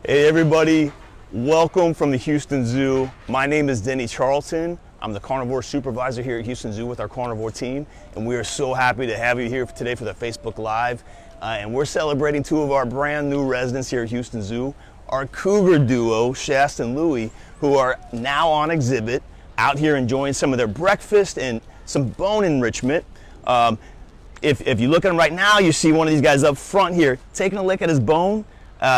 Hey everybody, welcome from the Houston Zoo. My name is Denny Charlton. I'm the carnivore supervisor here at Houston Zoo with our carnivore team, and we are so happy to have you here today for the Facebook Live. And we're celebrating two of our brand new residents here at Houston Zoo, our cougar duo, Shasta and Louie, who are now on exhibit out here enjoying some of their breakfast and some bone enrichment. If you look at them right now, you see one of these guys up front here taking a lick at his bone.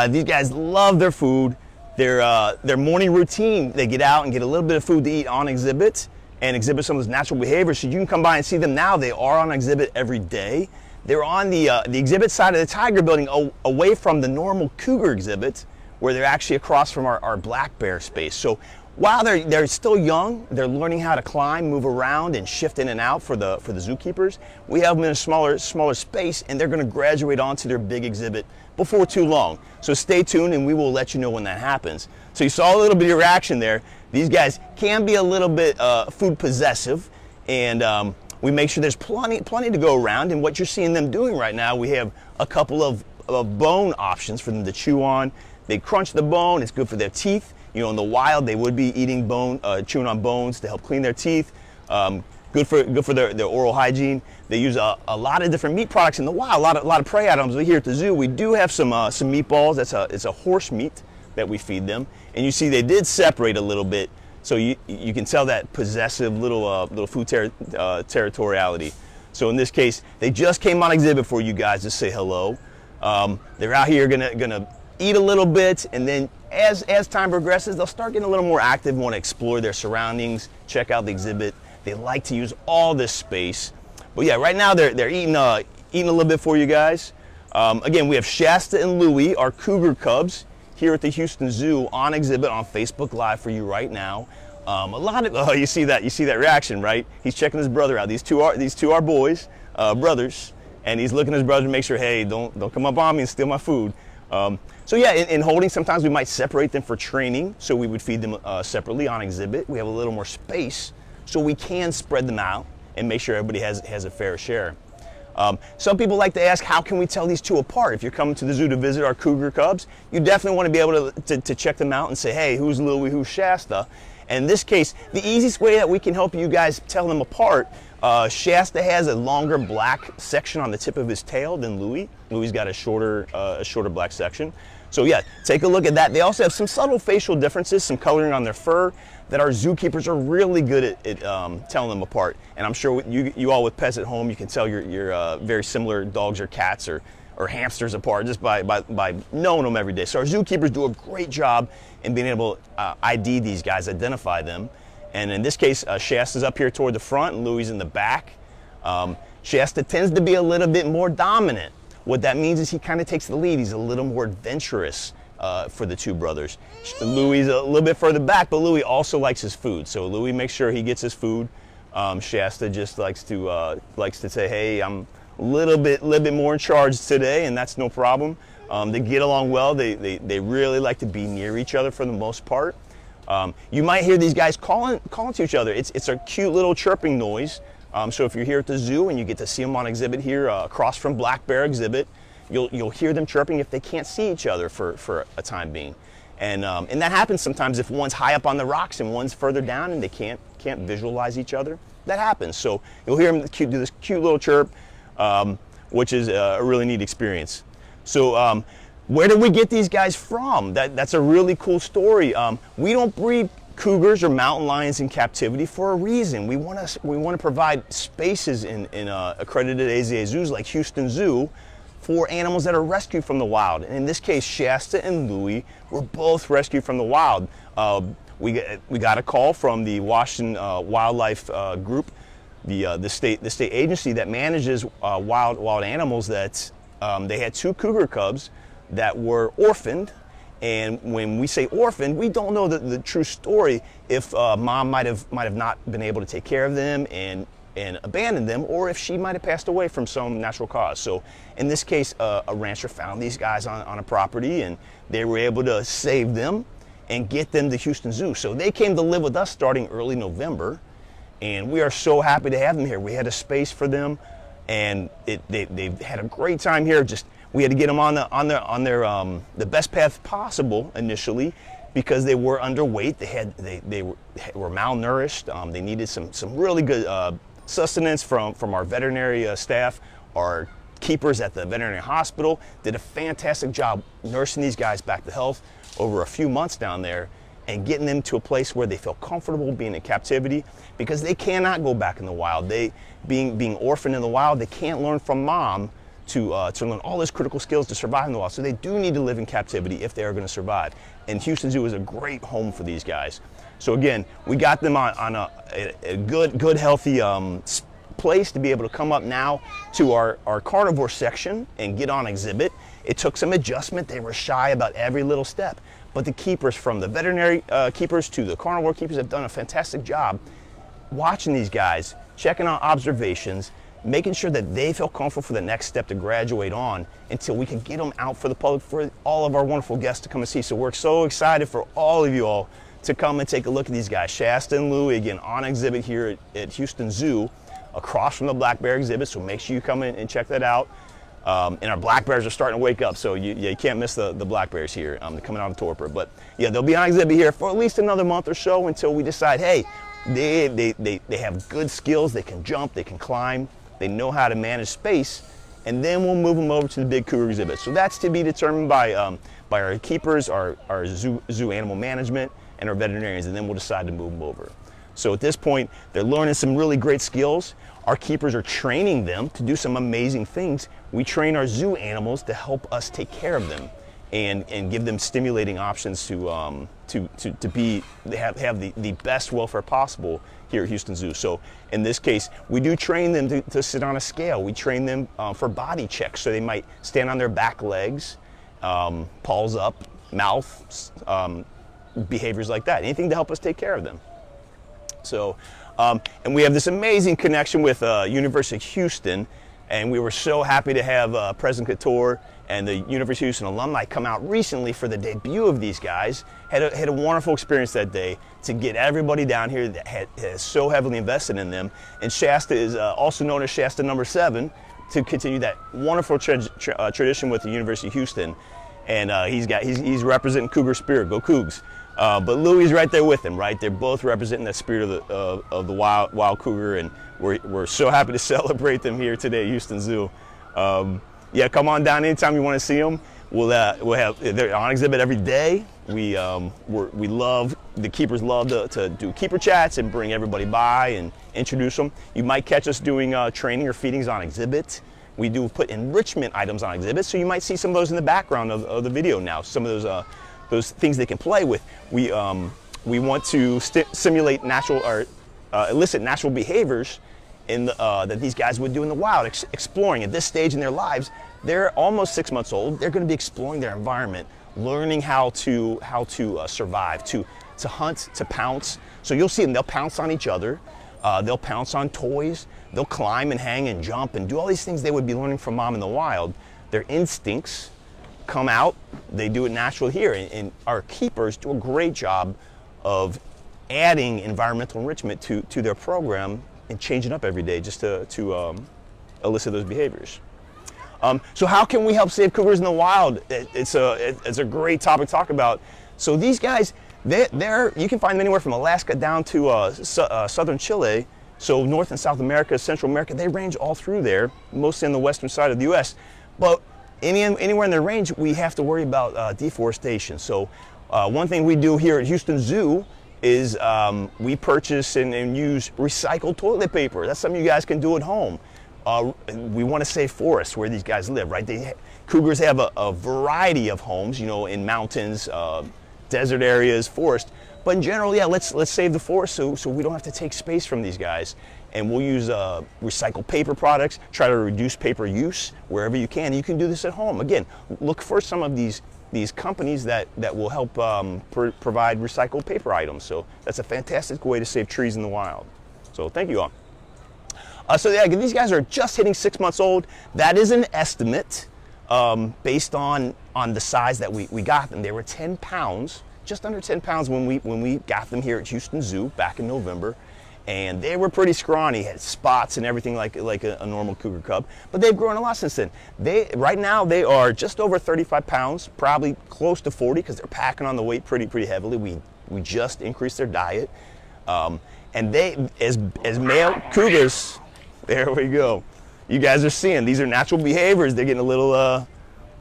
These guys love their food. Their morning routine, they get out and get a little bit of food to eat on exhibit and exhibit some of those natural behaviors. So you can come by and see them now. They are on exhibit every day. They're on the exhibit side of the Tiger building, away from the normal cougar exhibit, where they're actually across from our black bear space. So while they're still young, they're learning how to climb, move around, and shift in and out for the zookeepers. We have them in a smaller space, and they're going to graduate onto their big exhibit before too long. So stay tuned, and we will let you know when that happens. So you saw a little bit of reaction there. These guys can be a little bit food possessive, and we make sure there's plenty to go around. And what you're seeing them doing right now, we have a couple of bone options for them to chew on. They crunch the bone. It's good for their teeth. You know, in the wild, they would be eating chewing on bones to help clean their teeth. Good for their oral hygiene. They use a lot of different meat products in the wild. A lot of prey items. But here at the zoo, we do have some meatballs. It's a horse meat that we feed them. And you see, they did separate a little bit, so you can tell that possessive little food territoriality. So in this case, they just came on exhibit for you guys to say hello. They're out here gonna eat a little bit, and then as time progresses, they'll start getting a little more active, want to explore their surroundings, check out the exhibit. They like to use all this space. But yeah, right now they're eating a little bit for you guys. Again, we have Shasta and Louie, our cougar cubs, here at the Houston Zoo on exhibit on Facebook Live for you right now. You see that reaction, right? He's checking his brother out. These two are boys, brothers, and he's looking at his brother to make sure, hey, don't come up on me and steal my food. So yeah, in holding, sometimes we might separate them for training, so we would feed them separately on exhibit. We have a little more space, so we can spread them out and make sure everybody has a fair share. Some people like to ask, how can we tell these two apart? If you're coming to the zoo to visit our cougar cubs, you definitely want to be able to check them out and say, hey, who's Louie, who's Shasta? And in this case, the easiest way that we can help you guys tell them apart, Shasta has a longer black section on the tip of his tail than Louie. Louie's got a shorter black section. So yeah, take a look at that. They also have some subtle facial differences, some coloring on their fur that our zookeepers are really good at telling them apart. And I'm sure you all with pets at home, you can tell your very similar dogs or cats or hamsters apart just by knowing them every day. So our zookeepers do a great job in being able to ID these guys, identify them. And in this case, Shasta's up here toward the front and Louie's in the back. Shasta tends to be a little bit more dominant. What that means is he kind of takes the lead. He's a little more adventurous for the two brothers. Louie's a little bit further back, but Louie also likes his food. So Louie makes sure he gets his food. Shasta just likes to say, hey, I'm a little bit more in charge today, and that's no problem. They get along well. They really like to be near each other for the most part. You might hear these guys calling to each other. It's a cute little chirping noise. So if you're here at the zoo and you get to see them on exhibit here across from Black Bear exhibit, you'll hear them chirping if they can't see each other for a time being. And that happens sometimes if one's high up on the rocks and one's further down and they can't visualize each other. That happens. So you'll hear them do this cute little chirp, which is a really neat experience. So where did we get these guys from? That's a really cool story. We don't breed cougars or mountain lions in captivity for a reason. We want to provide spaces in accredited AZA zoos like Houston Zoo for animals that are rescued from the wild. And in this case, Shasta and Louie were both rescued from the wild. We got a call from the Washington Wildlife Group, the state agency that manages wild animals, that they had two cougar cubs that were orphaned. And when we say orphaned, we don't know the true story, if mom might have not been able to take care of them and abandoned them, or if she might have passed away from some natural cause. So in this case, a rancher found these guys on a property, and they were able to save them and get them to Houston Zoo. So they came to live with us starting early November, and we are so happy to have them here. We had a space for them, and they've had a great time here. Just We had to get them on the best path possible initially, because they were underweight. They were malnourished. They needed some really good sustenance from our veterinary staff. Our keepers at the veterinary hospital did a fantastic job nursing these guys back to health over a few months down there, and getting them to a place where they feel comfortable being in captivity, because they cannot go back in the wild. They, being orphaned in the wild, they can't learn from mom to learn all those critical skills to survive in the wild. So they do need to live in captivity if they are going to survive. And Houston Zoo is a great home for these guys. So again, we got them on a good, healthy place to be able to come up now to our carnivore section and get on exhibit. It took some adjustment. They were shy about every little step. But the keepers, from the veterinary keepers to the carnivore keepers, have done a fantastic job watching these guys, checking out observations, making sure that they feel comfortable for the next step to graduate on, until we can get them out for the public, for all of our wonderful guests to come and see. So we're so excited for all of you all to come and take a look at these guys. Shasta and Louie, again, on exhibit here at Houston Zoo, across from the black bear exhibit. So make sure you come in and check that out. And our black bears are starting to wake up, so you can't miss the black bears here. They're coming out of torpor. But yeah, they'll be on exhibit here for at least another month or so, until we decide, hey, they have good skills. They can jump, they can climb, they know how to manage space, and then we'll move them over to the big cougar exhibit. So that's to be determined by our keepers, our zoo animal management, and our veterinarians, and then we'll decide to move them over. So at this point, they're learning some really great skills. Our keepers are training them to do some amazing things. We train our zoo animals to help us take care of them, and give them stimulating options to have the best welfare possible here at Houston Zoo. So in this case, we do train them to sit on a scale. We train them for body checks, so they might stand on their back legs, paws up, mouth, behaviors like that. Anything to help us take care of them. So, and we have this amazing connection with University of Houston, and we were so happy to have President Couture and the University of Houston alumni come out recently for the debut of these guys. Had a wonderful experience that day to get everybody down here that has so heavily invested in them. And Shasta is also known as Shasta #7, to continue that wonderful tradition with the University of Houston. And he's representing Cougar spirit. Go Cougs! But Louie's right there with him, right? They're both representing that spirit of the wild cougar, and we're so happy to celebrate them here today at Houston Zoo. Yeah, come on down anytime you want to see them. We'll have, they're on exhibit every day. We love, the keepers love to do keeper chats and bring everybody by and introduce them. You might catch us doing training or feedings on exhibit. We do put enrichment items on exhibit, so you might see some of those in the background of the video now. Some of those things they can play with. We want to simulate natural or elicit natural behaviors that these guys would do in the wild, exploring. At this stage in their lives, they're almost 6 months old. They're going to be exploring their environment, learning how to survive, to hunt, to pounce. So you'll see them. They'll pounce on each other. They'll pounce on toys. They'll climb and hang and jump and do all these things they would be learning from mom in the wild. Their instincts come out. They do it naturally here, and our keepers do a great job of adding environmental enrichment to their program and changing up every day just to elicit those behaviors. So how can we help save cougars in the wild? It's a great topic to talk about. So these guys, you can find them anywhere from Alaska down to southern Chile. So North and South America, Central America, they range all through there, mostly on the western side of the U.S. But anywhere in their range, we have to worry about deforestation. So one thing we do here at Houston Zoo is we purchase and use recycled toilet paper. That's something you guys can do at home. We want to save forests where these guys live, right? Cougars have a variety of homes, in mountains, desert areas, forest. But in general, yeah, let's save the forest so we don't have to take space from these guys. And we'll use recycled paper products, try to reduce paper use wherever you can. You can do this at home. Again, look for some of these companies that will help provide recycled paper items. So that's a fantastic way to save trees in the wild. So thank you all. So yeah, these guys are just hitting 6 months old. That is an estimate based on the size that we got them. They were 10 pounds, just under 10 pounds when we got them here at Houston Zoo back in November. and they were pretty scrawny, had spots and everything like a normal cougar cub. But they've grown a lot since then. Right now they are just over 35 pounds, probably close to 40 because they're packing on the weight pretty heavily. We just increased their diet, and they as male cougars. There we go. You guys are seeing these are natural behaviors. They're getting a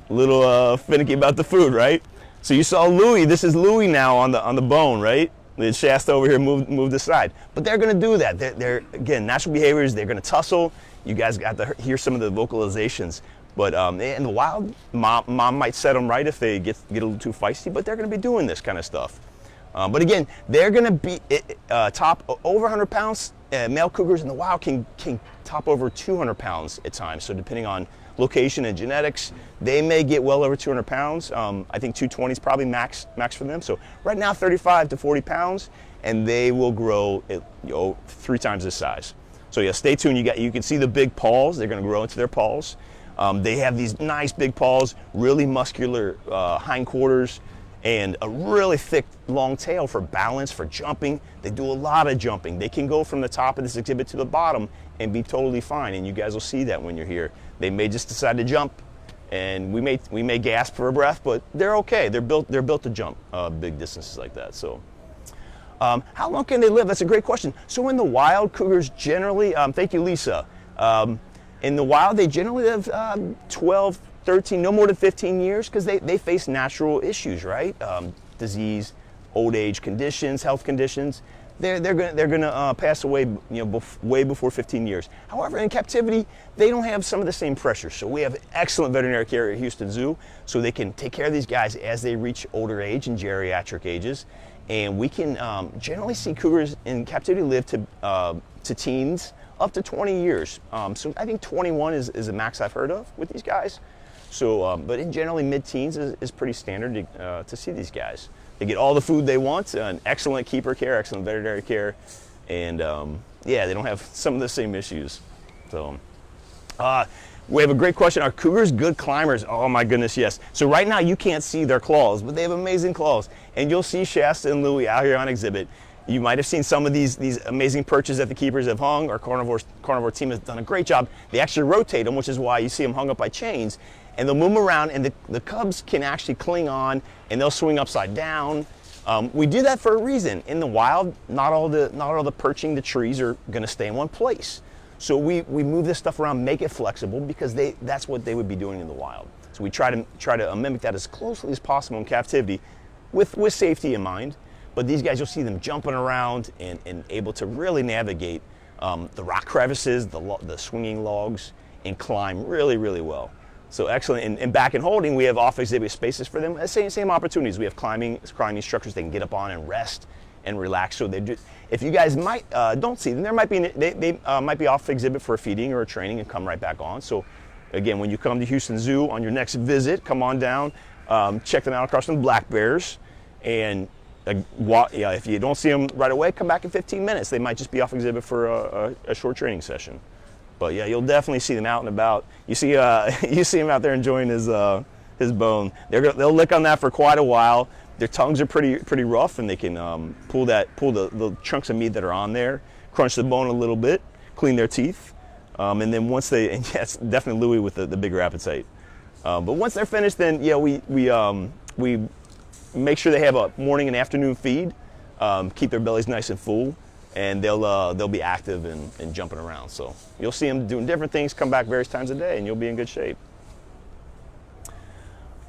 little finicky about the food, right? So you saw Louie. This is Louie now on the bone, right? The Shasta over here moved aside. But they're going to do that. They're again, natural behaviors. They're going to tussle. You guys got to hear some of the vocalizations. But in the wild, mom might set them right if they get a little too feisty. But they're going to be doing this kind of stuff. But again, they're going to be top over 100 pounds. Male cougars in the wild can top over 200 pounds at times. So depending on location and genetics, they may get well over 200 pounds. I think 220 is probably max for them. So right now, 35 to 40 pounds, and they will grow 3 times this size. So yeah, stay tuned. You can see the big paws. They're going to grow into their paws. They have these nice big paws, really muscular hindquarters, and a really thick, long tail for balance, for jumping. They do a lot of jumping. They can go from the top of this exhibit to the bottom and be totally fine, and you guys will see that when you're here. They may just decide to jump, and we may gasp for a breath, but they're okay. They're built to jump big distances like that. So, how long can they live? That's a great question. So in the wild, cougars generally, thank you, Lisa. In the wild, they generally live 12, 13, no more than 15 years because they face natural issues, right? Disease, old age conditions, health conditions. They're gonna pass away, way before 15 years. However, in captivity, they don't have some of the same pressures. So we have excellent veterinary care at Houston Zoo, so they can take care of these guys as they reach older age and geriatric ages. And we can generally see cougars in captivity live to teens up to 20 years. So I think 21 is the max I've heard of with these guys. So, but in generally mid-teens is pretty standard to see these guys. They get all the food they want, excellent keeper care, excellent veterinary care, and yeah, they don't have some of the same issues. So, we have a great question. Are cougars good climbers? Oh my goodness, yes. So right now you can't see their claws, but they have amazing claws, and you'll see Shasta and Louie out here on exhibit. You might have seen some of these amazing perches that the keepers have hung. Our carnivore team has done a great job. They actually rotate them, which is why you see them hung up by chains. And they'll move them around, and the cubs can actually cling on, and they'll swing upside down. We do that for a reason. In the wild, not all the perching the trees are going to stay in one place. So we move this stuff around, make it flexible, because that's what they would be doing in the wild. So we try to mimic that as closely as possible in captivity, with safety in mind. But these guys, you'll see them jumping around and able to really navigate the rock crevices, the swinging logs, and climb really well. So excellent. And back in holding, we have off exhibit spaces for them. Same opportunities. We have climbing structures they can get up on and rest and relax. So they do. If you guys don't see them, they might be off exhibit for a feeding or a training and come right back on. So again, when you come to Houston Zoo on your next visit, come on down, check them out across from the black bears, and if you don't see them right away, come back in 15 minutes. They might just be off exhibit for a short training session. But yeah, you'll definitely see them out and about. You see him out there enjoying his bone. They'll lick on that for quite a while. Their tongues are pretty rough, and they can pull the chunks of meat that are on there, crunch the bone a little bit, clean their teeth, and then once it's definitely Louie with the bigger appetite. But once they're finished, then yeah, we make sure they have a morning and afternoon feed, keep their bellies nice and full. And they'll be active and jumping around. So you'll see them doing different things, come back various times a day, and you'll be in good shape.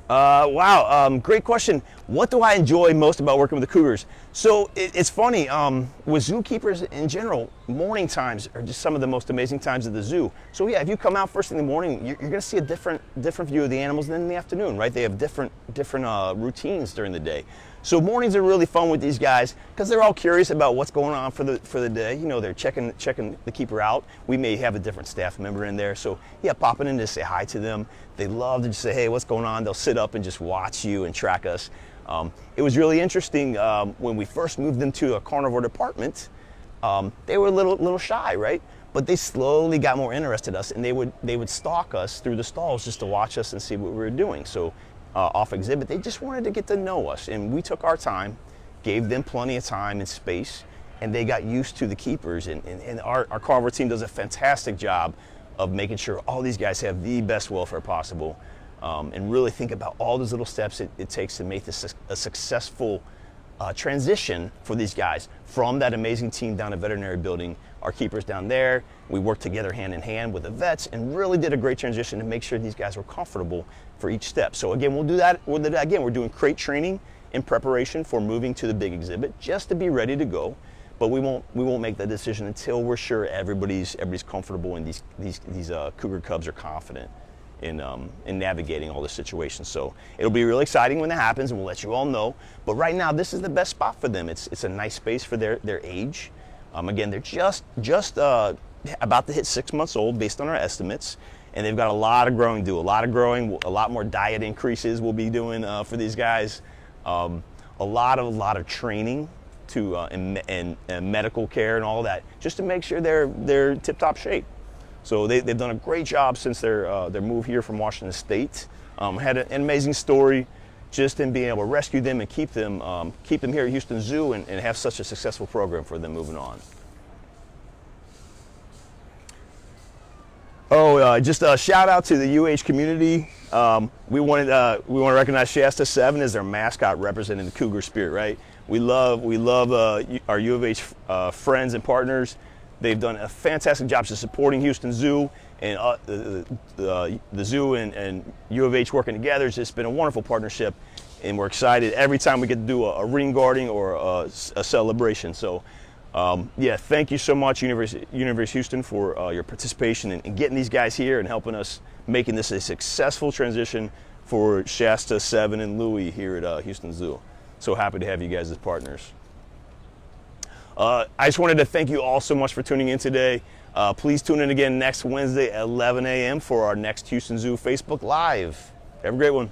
Wow, great question. What do I enjoy most about working with the cougars? So it's funny, with zookeepers in general, morning times are just some of the most amazing times of the zoo. So yeah, if you come out first in the morning, you're gonna see a different view of the animals than in the afternoon, right? They have different routines during the day. So mornings are really fun with these guys because they're all curious about what's going on for the day. You know, they're checking the keeper out. We may have a different staff member in there. So yeah, popping in to say hi to them. They love to just say, hey, what's going on? They'll sit up and just watch you and track us. It was really interesting when we first moved them to a carnivore department. They were a little shy, right? But they slowly got more interested in us, and they would stalk us through the stalls just to watch us and see what we were doing. So off exhibit, they just wanted to get to know us, and we took our time, gave them plenty of time and space, and they got used to the keepers. And our carnivore team does a fantastic job of making sure all these guys have the best welfare possible, and really think about all those little steps it takes to make this a successful transition for these guys from that amazing team down at veterinary building. Our keepers down there, we worked together hand in hand with the vets and really did a great transition to make sure these guys were comfortable for each step. So again, we'll do that again. We're doing crate training in preparation for moving to the big exhibit, just to be ready to go. But we won't make that decision until we're sure everybody's comfortable and these cougar cubs are confident in navigating all the situations. So it'll be really exciting when that happens, and we'll let you all know. But right now, this is the best spot for them. It's a nice space for their age. Again, they're just about to hit 6 months old based on our estimates, and they've got a lot of growing to do. A lot more diet increases we'll be doing for these guys. A lot of training to and medical care and all that, just to make sure they're tip-top shape. So they've done a great job since their move here from Washington State. Had an amazing story just in being able to rescue them and keep them here at Houston Zoo and have such a successful program for them moving on. Just a shout out to the UH community. We want to recognize Shasta VII as their mascot, representing the Cougar spirit. Right? We love our U of H friends and partners. They've done a fantastic job of supporting Houston Zoo, and the zoo and U of H working together. It's just been a wonderful partnership, and we're excited every time we get to do a ring guarding or a celebration. So yeah, thank you so much, University Houston, for your participation in getting these guys here and helping us making this a successful transition for Shasta VII and Louie here at Houston Zoo. So happy to have you guys as partners. I just wanted to thank you all so much for tuning in today. Please tune in again next Wednesday at 11 a.m. for our next Houston Zoo Facebook Live. Have a great one.